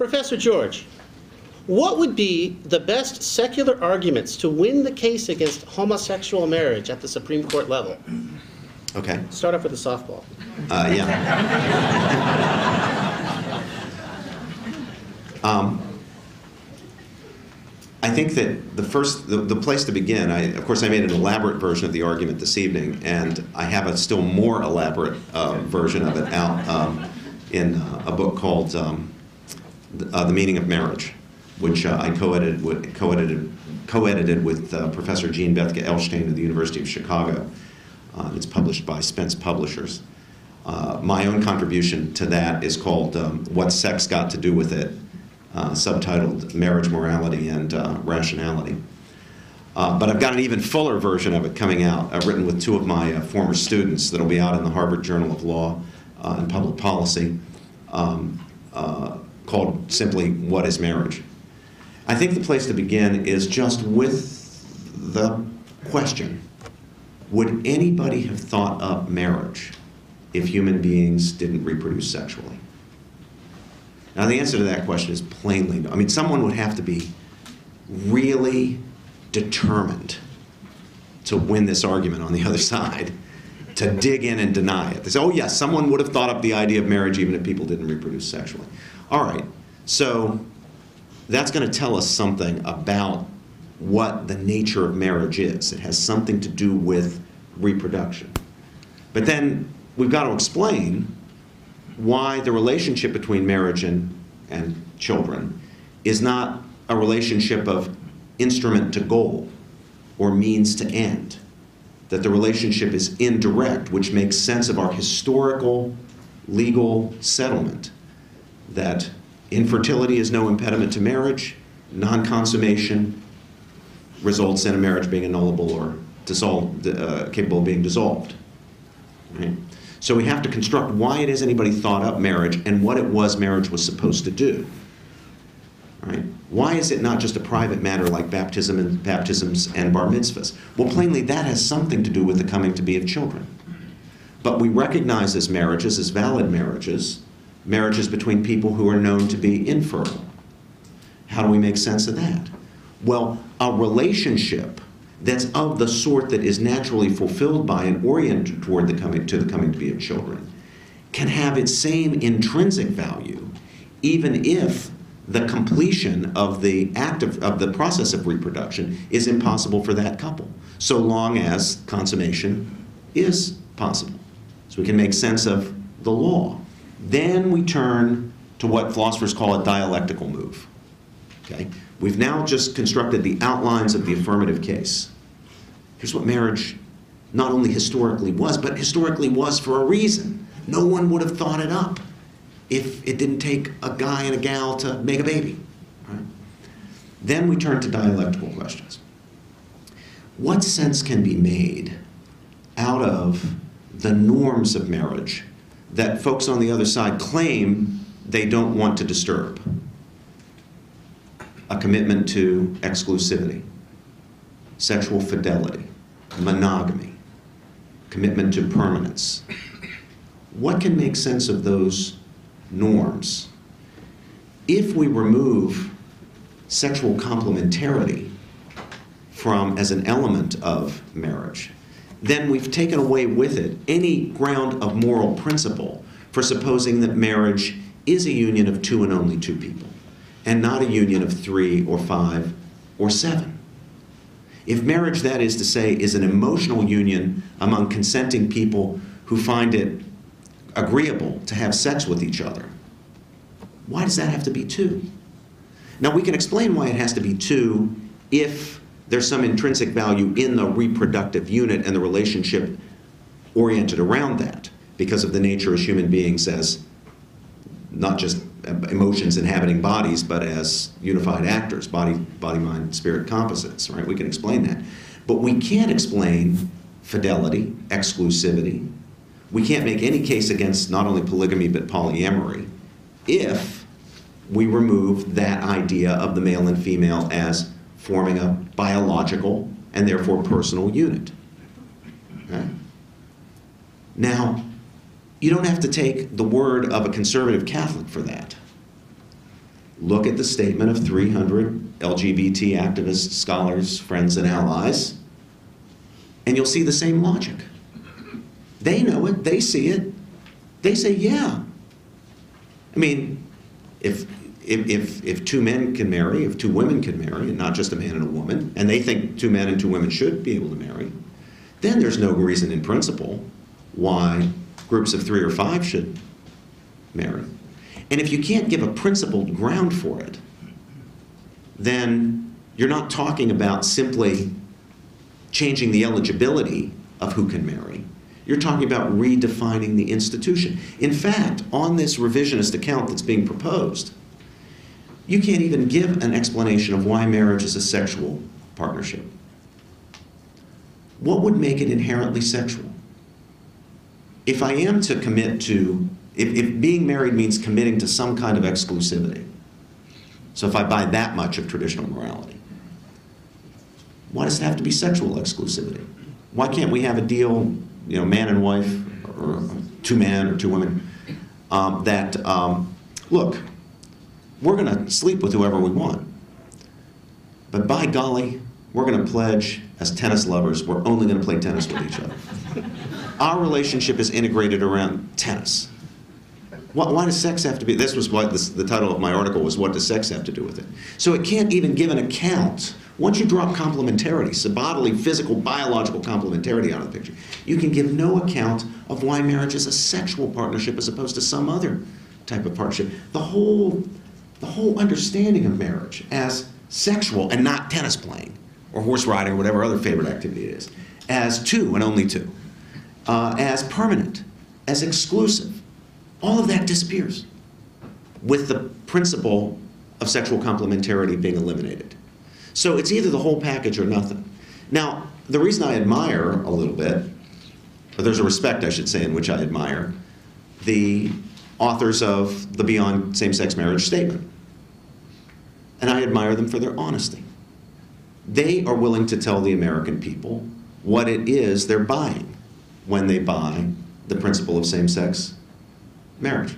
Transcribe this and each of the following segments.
Professor George, what would be the best secular arguments to win the case against homosexual marriage at the Supreme Court level? Okay. Start off with a softball. I think that the place to begin, of course I made an elaborate version of the argument this evening, and I have a still more elaborate version of it out in a book called The Meaning of Marriage, which I co-edited with Professor Jean Bethke Elshtain of the University of Chicago. It's published by Spence Publishers. My own contribution to that is called What's Sex Got to Do with It? Subtitled Marriage, Morality, and Rationality. But I've got an even fuller version of it coming out, written with two of my former students that'll be out in the Harvard Journal of Law and Public Policy, called simply What is Marriage? I think the place to begin is just with the question, would anybody have thought up marriage if human beings didn't reproduce sexually? Now, the answer to that question is plainly no. I mean, someone would have to be really determined to win this argument on the other side, to dig in and deny it. They say, oh, yes, someone would have thought up the idea of marriage even if people didn't reproduce sexually. All right, so that's going to tell us something about what the nature of marriage is. It has something to do with reproduction. But then we've got to explain why the relationship between marriage and children is not a relationship of instrument to goal or means to end. That the relationship is indirect, which makes sense of our historical legal settlement. That infertility is no impediment to marriage, non-consummation results in a marriage being annullable or capable of being dissolved. Right? So we have to construct why it is anybody thought up marriage and what it was marriage was supposed to do. Right? Why is it not just a private matter like baptisms and bar mitzvahs? Well, plainly that has something to do with the coming to be of children. But we recognize as marriages, as valid marriages, marriages between people who are known to be infertile. How do we make sense of that? Well, a relationship that's of the sort that is naturally fulfilled by and oriented toward the coming to be of children can have its same intrinsic value even if the completion of the of the process of reproduction is impossible for that couple, so long as consummation is possible. So we can make sense of the law. Then we turn to what philosophers call a dialectical move. Okay? We've now just constructed the outlines of the affirmative case. Here's what marriage not only historically was, but historically was for a reason. No one would have thought it up if it didn't take a guy and a gal to make a baby. Right? Then we turn to dialectical questions. What sense can be made out of the norms of marriage that folks on the other side claim they don't want to disturb? A commitment to exclusivity, sexual fidelity, monogamy, commitment to permanence. What can make sense of those norms? If we remove sexual complementarity as an element of marriage, then we've taken away with it any ground of moral principle for supposing that marriage is a union of two and only two people, and not a union of 3 or 5 or 7. If marriage, that is to say, is an emotional union among consenting people who find it agreeable to have sex with each other, why does that have to be 2? Now, we can explain why it has to be 2 if there's some intrinsic value in the reproductive unit and the relationship oriented around that, because of the nature as human beings as not just emotions inhabiting bodies, but as unified actors, body, mind, spirit composites, right? We can explain that. But we can't explain fidelity, exclusivity. We can't make any case against not only polygamy, but polyamory if we remove that idea of the male and female as forming a biological and therefore personal unit. Okay? Now, you don't have to take the word of a conservative Catholic for that. look at the statement of 300 LGBT activists, scholars, friends, and allies, and you'll see the same logic. They know it, they see it, they say, yeah. I mean, if two men can marry, if two women can marry, and not just a man and a woman, and they think 2 men and 2 women should be able to marry, then there's no reason in principle why groups of 3 or 5 should marry. And if you can't give a principled ground for it, then you're not talking about simply changing the eligibility of who can marry. You're talking about redefining the institution. In fact, on this revisionist account that's being proposed, you can't even give an explanation of why marriage is a sexual partnership. What would make it inherently sexual? If I am to commit to, if being married means committing to some kind of exclusivity, so if I buy that much of traditional morality, why does it have to be sexual exclusivity? Why can't we have a deal, you know, man and wife, or 2 men or 2 women, look, we're going to sleep with whoever we want, but by golly, we're going to pledge as tennis lovers, we're only going to play tennis with each other. Our relationship is integrated around tennis. Why does sex have to be, this was what the title of my article was, what does sex have to do with it? So it can't even give an account. Once you drop complementarity, so bodily, physical, biological complementarity out of the picture, you can give no account of why marriage is a sexual partnership as opposed to some other type of partnership. The whole understanding of marriage as sexual and not tennis playing or horse riding or whatever other favorite activity it is, as 2 and only 2, as permanent, as exclusive, all of that disappears with the principle of sexual complementarity being eliminated. So it's either the whole package or nothing. Now, the reason I admire a little bit, or there's a respect, I should say, in which I admire the authors of the Beyond Same-Sex Marriage statement. And I admire them for their honesty. They are willing to tell the American people what it is they're buying when they buy the principle of same-sex marriage.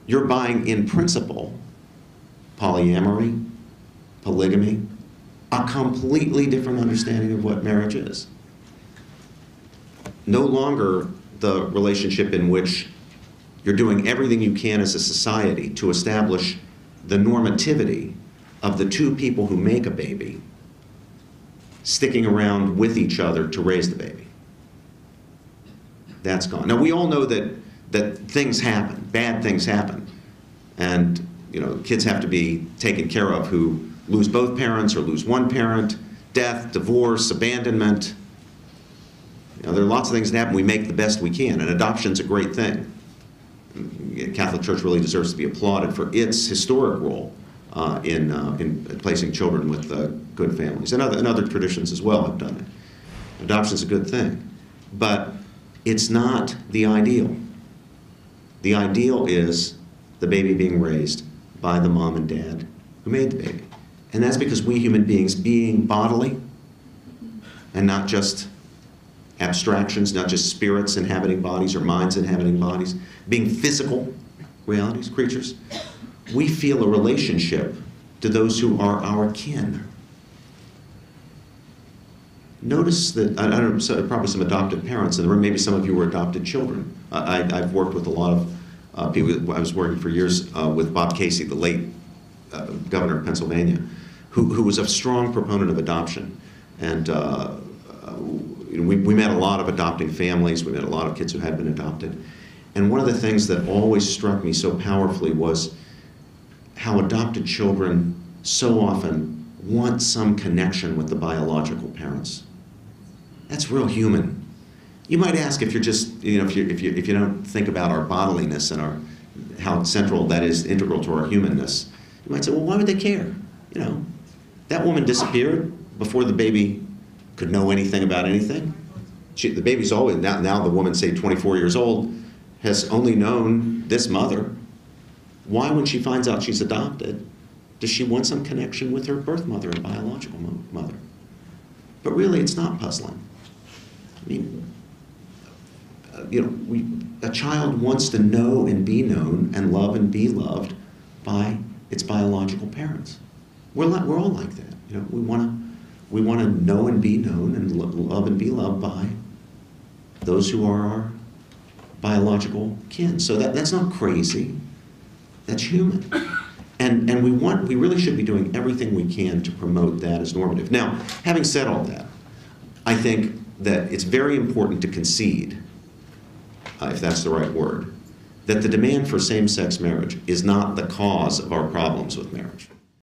You're buying, in principle, polyamory, polygamy, a completely different understanding of what marriage is. No longer the relationship in which you're doing everything you can as a society to establish the normativity of the 2 people who make a baby sticking around with each other to raise the baby. That's gone. Now, we all know that things happen, bad things happen, and you know, kids have to be taken care of who lose both parents or lose one parent, death, divorce, abandonment. You know, there are lots of things that happen. We make the best we can, and adoption's a great thing. The Catholic Church really deserves to be applauded for its historic role in placing children with good families, and other traditions as well have done it. Adoption's a good thing, but it's not the ideal. The ideal is the baby being raised by the mom and dad who made the baby. And that's because we human beings, being bodily and not just abstractions, not just spirits inhabiting bodies or minds inhabiting bodies, being physical realities, creatures, we feel a relationship to those who are our kin. Notice that, I don't know, probably some adopted parents in the room, maybe some of you were adopted children. I've worked with a lot of people. I was working for years with Bob Casey, the late governor of Pennsylvania, who was a strong proponent of adoption. And we met a lot of adopting families. We met a lot of kids who had been adopted. And one of the things that always struck me so powerfully was how adopted children so often want some connection with the biological parents. That's real human. You might ask if you're just, you know, if you don't think about our bodiliness and how central that is, integral to our humanness, you might say, well, why would they care? You know, that woman disappeared before the baby could know anything about anything. The baby's always, now the woman, say 24 years old, has only known this mother. Why, when she finds out she's adopted, does she want some connection with her birth mother and biological mother? But really, it's not puzzling. I mean, you know, a child wants to know and be known and love and be loved by its biological parents. We're all like that. You know, we want to know and be known and love and be loved by those who are our biological kin. So that's not crazy. That's human. And we really should be doing everything we can to promote that as normative. Now, having said all that, I think that it's very important to concede, if that's the right word, that the demand for same-sex marriage is not the cause of our problems with marriage.